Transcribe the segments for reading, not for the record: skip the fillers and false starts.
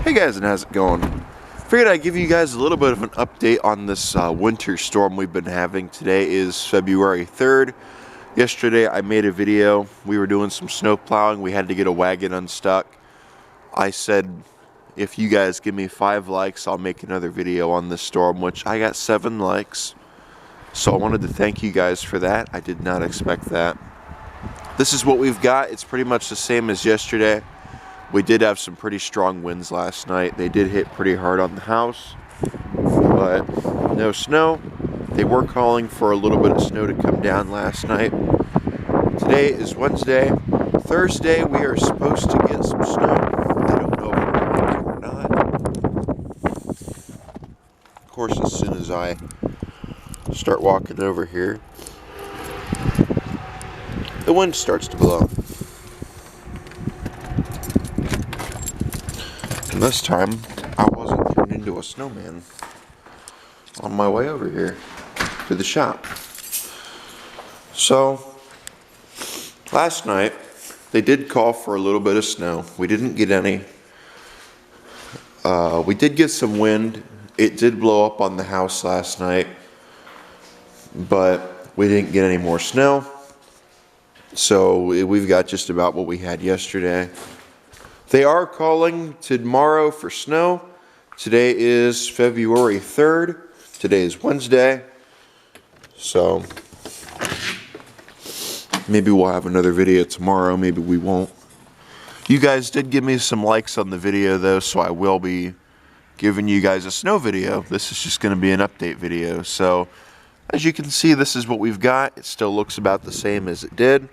Hey guys, and how's it going? Figured I'd give you guys a little bit of an update on this winter storm we've been having. Today is February 3rd. Yesterday I made a video. We were doing some snow plowing. We had to get a wagon unstuck. I said, if you guys give me 5 likes, I'll make another video on this storm, which I got 7 likes. So I wanted to thank you guys for that. I did not expect that. This is what we've got. It's pretty much the same as yesterday. We did have some pretty strong winds last night. They did hit pretty hard on the house, but no snow. They were calling for a little bit of snow to come down last night. Today is Wednesday. Thursday, we are supposed to get some snow. I don't know if we're going to or not. Of course, as soon as I start walking over here, the wind starts to blow. And this time, I wasn't turned into a snowman on my way over here to the shop. So, last night, they did call for a little bit of snow. We didn't get any. We did get some wind. It did blow up on the house last night, but we didn't get any more snow. So, we've got just about what we had yesterday. They are calling tomorrow for snow. Today is February 3rd. Today is Wednesday. So maybe we'll have another video tomorrow. Maybe we won't. You guys did give me some likes on the video though, so I will be giving you guys a snow video. This is just going to be an update video. So as you can see, this is what we've got. It still looks about the same as it did.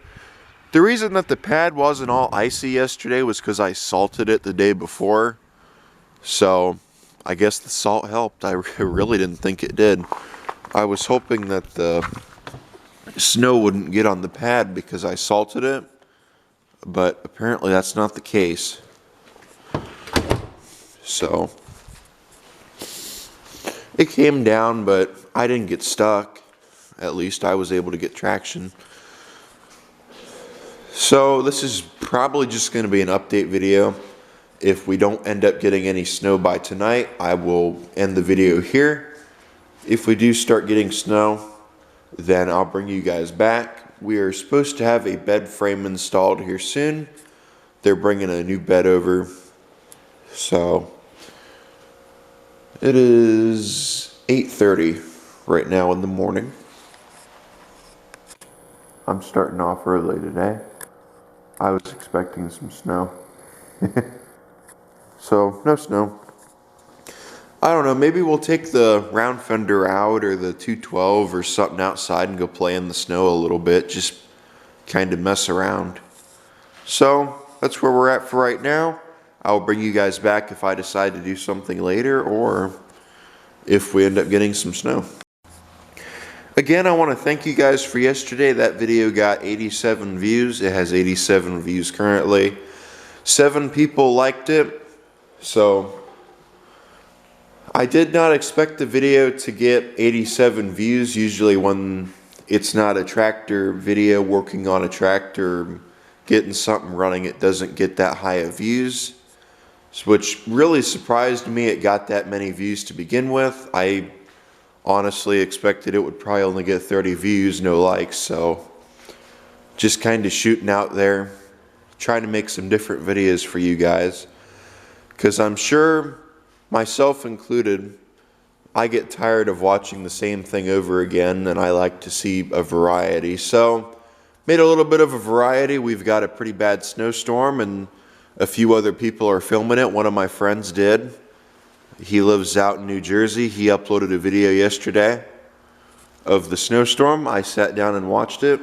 The reason that the pad wasn't all icy yesterday was because I salted it the day before. So I guess the salt helped. I really didn't think it did. I was hoping that the snow wouldn't get on the pad because I salted it, but apparently that's not the case. So it came down, but I didn't get stuck. At least I was able to get traction. So this is probably just going to be an update video. If we don't end up getting any snow by tonight, I will end the video here. If we do start getting snow, then I'll bring you guys back. We are supposed to have a bed frame installed here soon. They're bringing a new bed over. So it is 8:30 right now in the morning. I'm starting off early today. I was expecting some snow. So, no snow. I don't know, maybe we'll take the round fender out or the 212 or something outside and go play in the snow a little bit. Just kind of mess around. So, that's where we're at for right now. I'll bring you guys back if I decide to do something later or if we end up getting some snow. Again, I want to thank you guys for yesterday. That video got 87 views. It has 87 views currently. 7 people liked it. So I did not expect the video to get 87 views. Usually when it's not a tractor video, working on a tractor, getting something running, it doesn't get that high of views. Which really surprised me. It got that many views to begin with. I honestly expected it would probably only get 30 views, no likes, so just kind of shooting out there, trying to make some different videos for you guys, because I'm sure, myself included, I get tired of watching the same thing over again, and I like to see a variety. So made a little bit of a variety. We've got a pretty bad snowstorm, and a few other people are filming it. One of my friends did. He lives out in New Jersey. He uploaded a video yesterday of the snowstorm. I sat down and watched it.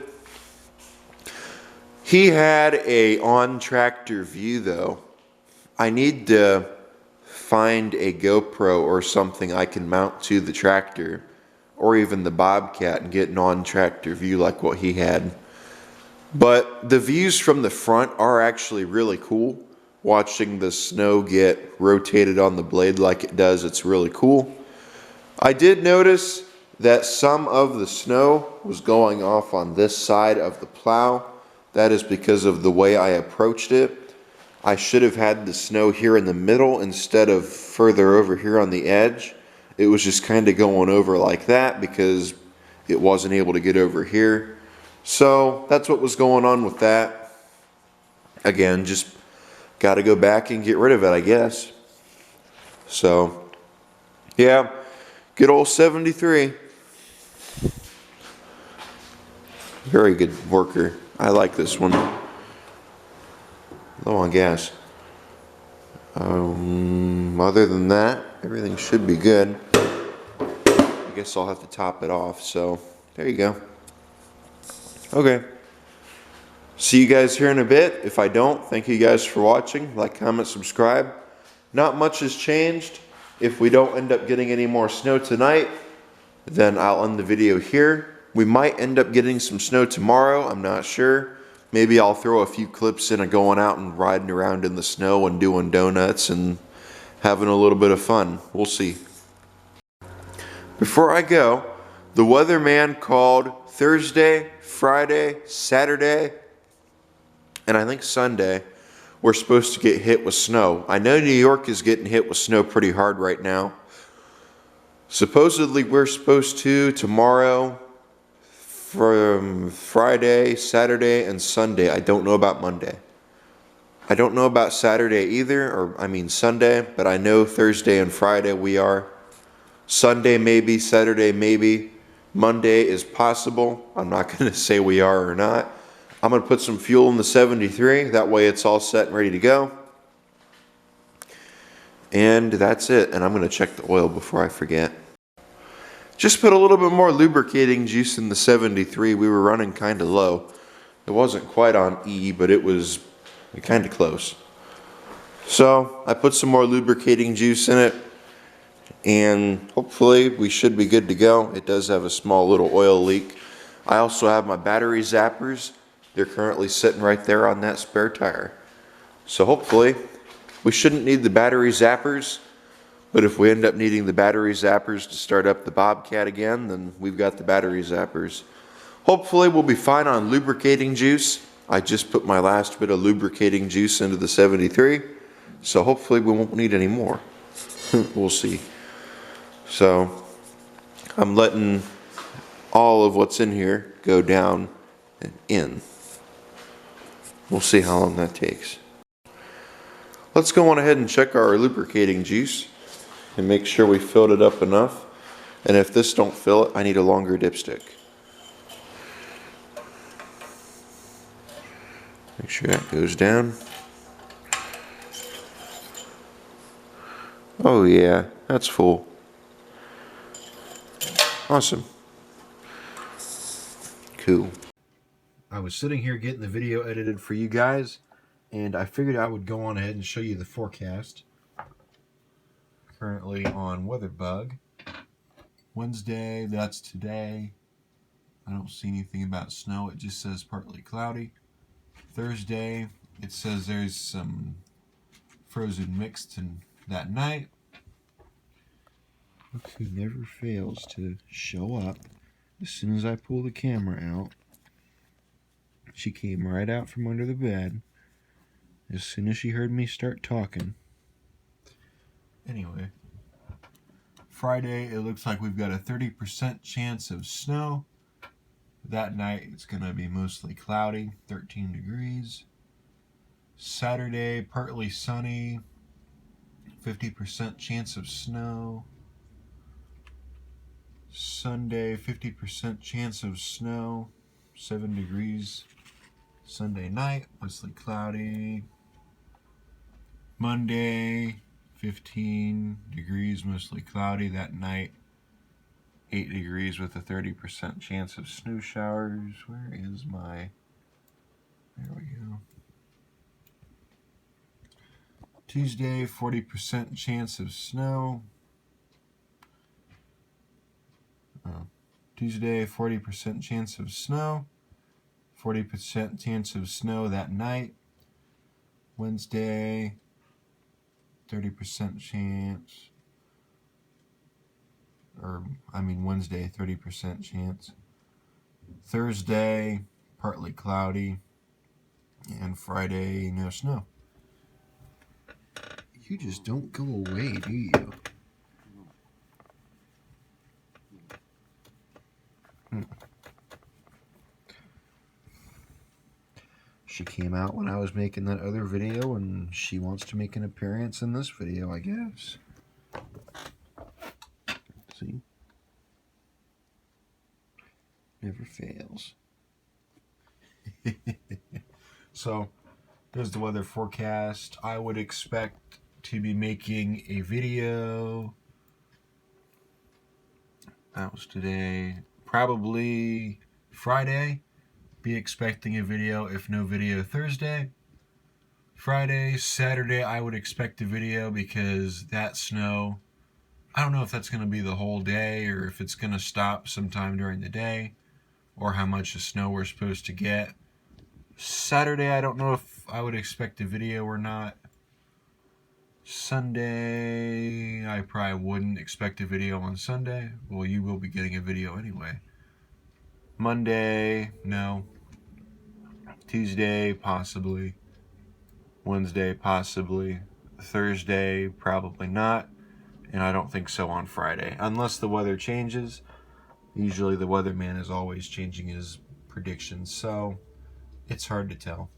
He had a on-tractor view though. I need to find a GoPro or something I can mount to the tractor or even the Bobcat and get an on-tractor view like what he had. But the views from the front are actually really cool. Watching the snow get rotated on the blade like it does, it's really cool. I did notice that some of the snow was going off on this side of the plow. That is because of the way I approached it. I should have had the snow here in the middle instead of further over here on the edge. It was just kind of going over like that because it wasn't able to get over here. So that's what was going on with that. Again, just got to go back and get rid of it, I guess. So, yeah, good old 73. Very good worker. I like this one. Low on gas. Other than that, everything should be good. I guess I'll have to top it off, so there you go. Okay. See you guys here in a bit. If I don't, thank you guys for watching. Like, comment, subscribe. Not much has changed. If we don't end up getting any more snow tonight, then I'll end the video here. We might end up getting some snow tomorrow. I'm not sure. Maybe I'll throw a few clips in of going out and riding around in the snow and doing donuts and having a little bit of fun. We'll see. Before I go, the weatherman called Thursday, Friday, Saturday, and I think Sunday. We're supposed to get hit with snow. I know New York is getting hit with snow pretty hard right now. Supposedly we're supposed to tomorrow, from Friday, Saturday, and Sunday. I don't know about Monday. I don't know about Saturday either, Sunday, but I know Thursday and Friday we are. Sunday maybe, Saturday maybe. Monday is possible. I'm not going to say we are or not. I'm going to put some fuel in the 73. That way it's all set and ready to go. And that's it. And I'm going to check the oil before I forget. Just put a little bit more lubricating juice in the 73. We were running kind of low. It wasn't quite on E, but it was kind of close. So I put some more lubricating juice in it. And hopefully we should be good to go. It does have a small little oil leak. I also have my battery zappers. They're currently sitting right there on that spare tire. So hopefully we shouldn't need the battery zappers. But if we end up needing the battery zappers to start up the Bobcat again, then we've got the battery zappers. Hopefully we'll be fine on lubricating juice. I just put my last bit of lubricating juice into the 73. So hopefully we won't need any more. We'll see. So I'm letting all of what's in here go down and in. We'll see how long that takes. Let's go on ahead and check our lubricating juice and make sure we filled it up enough. And if this don't fill it, I need a longer dipstick. Make sure that goes down. Oh yeah, that's full. Awesome. Cool. I was sitting here getting the video edited for you guys, and I figured I would go on ahead and show you the forecast. Currently on WeatherBug. Wednesday, that's today. I don't see anything about snow. It just says partly cloudy. Thursday, it says there's some frozen mixed in that night. Look who never fails to show up. As soon as I pull the camera out, she came right out from under the bed as soon as she heard me start talking. Anyway, Friday, it looks like we've got a 30% chance of snow. That night, it's going to be mostly cloudy, 13 degrees. Saturday, partly sunny, 50% chance of snow. Sunday, 50% chance of snow, 7 degrees. Sunday night, mostly cloudy. Monday, 15 degrees, mostly cloudy. That night, 8 degrees with a 30% chance of snow showers. Where is my... There we go. Tuesday, 40% chance of snow. Tuesday, 40% chance of snow. 40% chance of snow that night. Wednesday, 30% chance. Wednesday, 30% chance. Thursday, partly cloudy. And Friday, no snow. You just don't go away, do you? She came out when I was making that other video, and she wants to make an appearance in this video, I guess. See? Never fails. So, there's the weather forecast. I would expect to be making a video. That was today. Probably Friday. Be expecting a video, if no video, Thursday. Friday, Saturday, I would expect a video because that snow, I don't know if that's going to be the whole day or if it's going to stop sometime during the day or how much of snow we're supposed to get. Saturday, I don't know if I would expect a video or not. Sunday, I probably wouldn't expect a video on Sunday. Well, you will be getting a video anyway. Monday, no. Tuesday, possibly. Wednesday, possibly. Thursday, probably not. And I don't think so on Friday. Unless the weather changes. Usually the weatherman is always changing his predictions, so it's hard to tell.